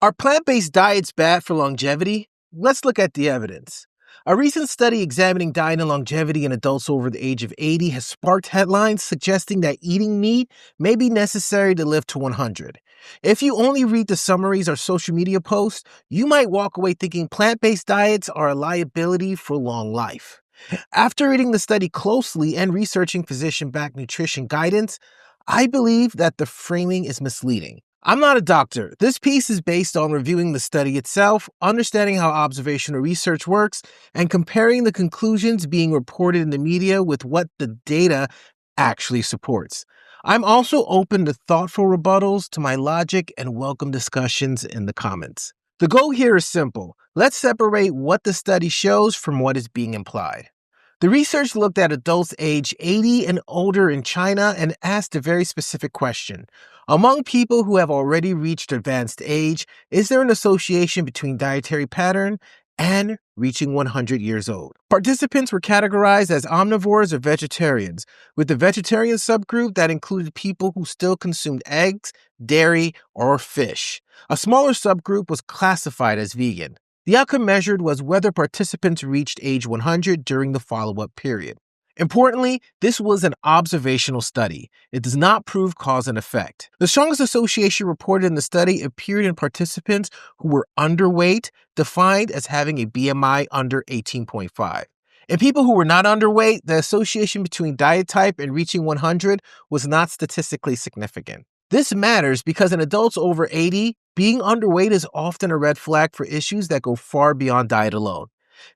Are plant-based diets bad for longevity? Let's look at the evidence. A recent study examining diet and longevity in adults over the age of 80 has sparked headlines suggesting that eating meat may be necessary to live to 100. If you only read the summaries or social media posts, you might walk away thinking plant-based diets are a liability for long life. After reading the study closely and researching physician-backed nutrition guidance, I believe that the framing is misleading. I'm not a doctor. This piece is based on reviewing the study itself, understanding how observational research works, and comparing the conclusions being reported in the media with what the data actually supports. I'm also open to thoughtful rebuttals to my logic and welcome discussions in the comments. The goal here is simple. Let's separate what the study shows from what is being implied. The research looked at adults aged 80 and older in China and asked a very specific question. Among people who have already reached advanced age, is there an association between dietary pattern and reaching 100 years old? Participants were categorized as omnivores or vegetarians, with the vegetarian subgroup that included people who still consumed eggs, dairy, or fish. A smaller subgroup was classified as vegan. The outcome measured was whether participants reached age 100 during the follow-up period. Importantly, this was an observational study. It does not prove cause and effect. The strongest association reported in the study appeared in participants who were underweight, defined as having a BMI under 18.5. In people who were not underweight, the association between diet type and reaching 100 was not statistically significant. This matters because in adults over 80, being underweight is often a red flag for issues that go far beyond diet alone.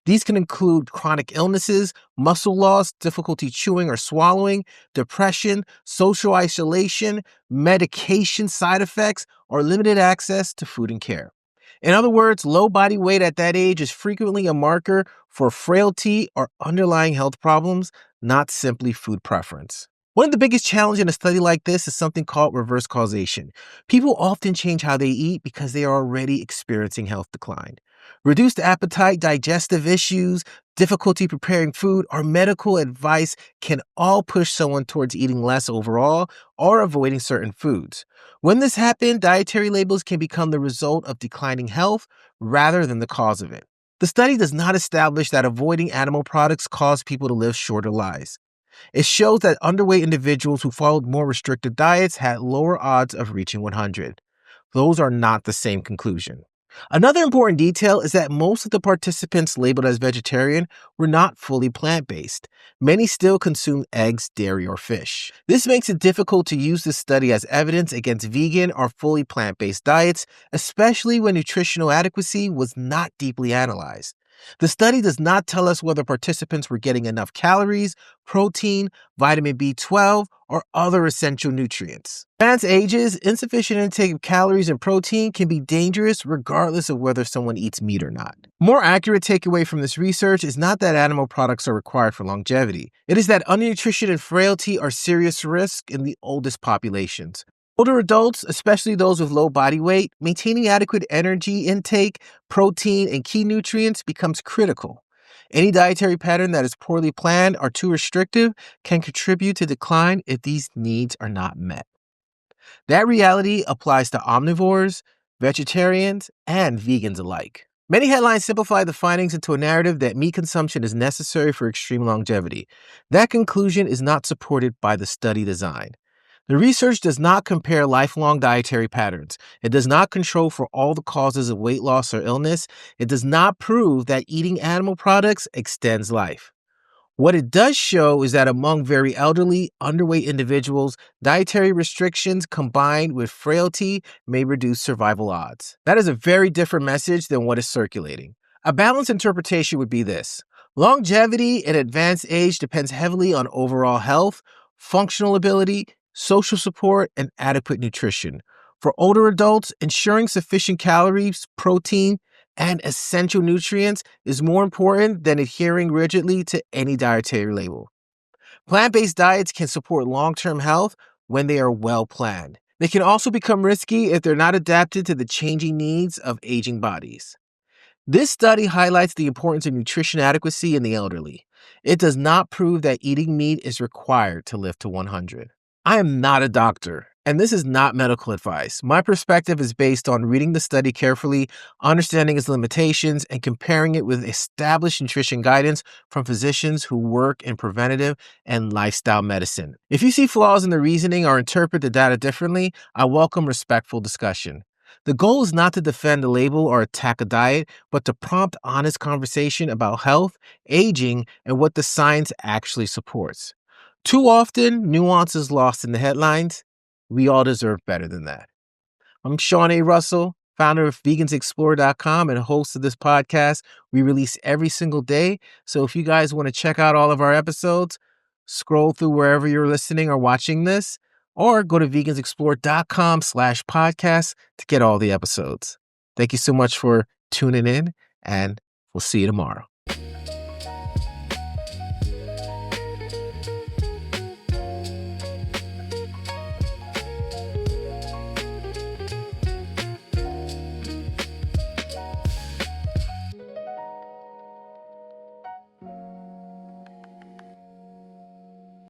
These can include chronic illnesses, muscle loss, difficulty chewing or swallowing, depression, social isolation, medication side effects, or limited access to food and care. In other words, low body weight at that age is frequently a marker for frailty or underlying health problems, not simply food preference. One of the biggest challenges in a study like this is something called reverse causation. People often change how they eat because they are already experiencing health decline. Reduced appetite, digestive issues, difficulty preparing food, or medical advice can all push someone towards eating less overall or avoiding certain foods. When this happens, dietary labels can become the result of declining health rather than the cause of it. The study does not establish that avoiding animal products cause people to live shorter lives. It shows that underweight individuals who followed more restricted diets had lower odds of reaching 100. Those are not the same conclusion. Another important detail is that most of the participants labeled as vegetarian were not fully plant-based. Many still consumed eggs, dairy, or fish. This makes it difficult to use this study as evidence against vegan or fully plant-based diets, especially when nutritional adequacy was not deeply analyzed. The study does not tell us whether participants were getting enough calories, protein, vitamin B12, or other essential nutrients. Advanced ages, insufficient intake of calories and protein can be dangerous regardless of whether someone eats meat or not. More accurate takeaway from this research is not that animal products are required for longevity. It is that undernutrition and frailty are serious risks in the oldest populations. Older adults, especially those with low body weight, maintaining adequate energy intake, protein, and key nutrients becomes critical. Any dietary pattern that is poorly planned or too restrictive can contribute to decline if these needs are not met. That reality applies to omnivores, vegetarians, and vegans alike. Many headlines simplify the findings into a narrative that meat consumption is necessary for extreme longevity. That conclusion is not supported by the study design. The research does not compare lifelong dietary patterns. It does not control for all the causes of weight loss or illness. It does not prove that eating animal products extends life. What it does show is that among very elderly, underweight individuals, dietary restrictions combined with frailty may reduce survival odds. That is a very different message than what is circulating. A balanced interpretation would be this. Longevity in advanced age depends heavily on overall health, functional ability, social support, and adequate nutrition. For older adults, ensuring sufficient calories, protein, and essential nutrients is more important than adhering rigidly to any dietary label. Plant-based diets can support long-term health when they are well planned. They can also become risky if they're not adapted to the changing needs of aging bodies. This study highlights the importance of nutrition adequacy in the elderly. It does not prove that eating meat is required to live to 100. I am not a doctor, And this is not medical advice. My perspective is based on reading the study carefully, understanding its limitations, and comparing it with established nutrition guidance from physicians who work in preventative and lifestyle medicine. If you see flaws in the reasoning or interpret the data differently, I welcome respectful discussion. The goal is not to defend a label or attack a diet, but to prompt honest conversation about health, aging, and what the science actually supports. Too often, nuance is lost in the headlines. We all deserve better than that. I'm Sean A. Russell, founder of vegansexplore.com and host of this podcast. We release every single day. So if you guys want to check out all of our episodes, scroll through wherever you're listening or watching this, or go to vegansexplore.com/podcast to get all the episodes. Thank you so much for tuning in, and we'll see you tomorrow.